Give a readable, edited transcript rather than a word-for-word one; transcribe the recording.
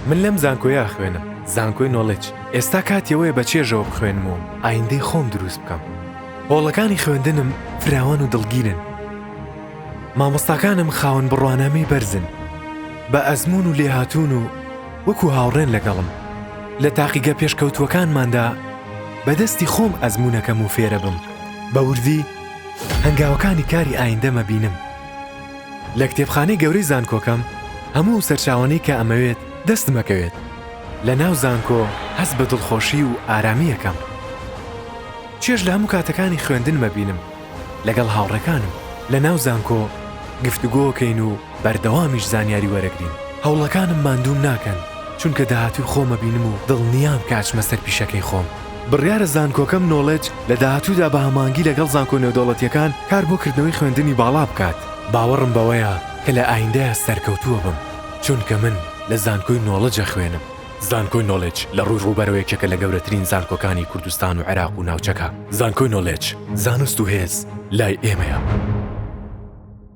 من لەم زانکۆیە خوێنم، زانکۆی نۆڵج. ئێستا کاتیەوەیە بە چێژەوە بخوێنم و ئایندەی خۆم دروست بکەم. هۆڵەکانی خوێندنم فراوان و دڵگیرن. مامۆستاکانم خاوەن بڕوانامەی بەرزن، بە ئەزموون و لێهاتوون و وەکو هاوڕێن لەگەڵم. لە تاقیگە پێشکەوتووەکانماندا بەدەستی خۆم ئەزموونەکەم و فێرە بم. بە وردی هەنگاوەکانی کاری ئایندەمە بینم. لە کتێبخانەی گەورەی زانکۆکەم هەموو سەرچاوانەی کە ئەمەوێت دەستمەکەوێت. لە ناو زانکۆ هەست بە دڵخۆشی و ئارامیەکەم. چێژ لە هەموو کاتەکانی خوێندنمە بینم لەگەڵ هاوڕێکانم. لە ناو زانکۆ گفتوگۆکەین و بەردەوامیش زانیاری وەرەگرین. هەوڵەکانم ماندووم ناکەن چونکە داهاتوی خۆمە بینم و دڵنیام کاچمە سەر پیشەکەی خۆم. بڕیارە زانکۆکەم نۆڵج لە داهاتوودا بە هەمانگی لەگەڵ زانکۆ نێودەوڵەتیەکان کار بۆ کردنەوەی خوێندنی باڵا بکات. باوەڕم بەوەیە کە لە ئایندەیە سەرکەوتووە بم، چونکە من لە زانکۆی نۆڵجە خوێنم. زانکۆی نۆڵج لە ڕووی ڕووبەرەوەیەکێکە لە گەورەترین زانکۆکانی کوردستان و عێراق و ناوچەکە. زانکۆی نۆڵج، زانست و هێز لای ئێمەیە.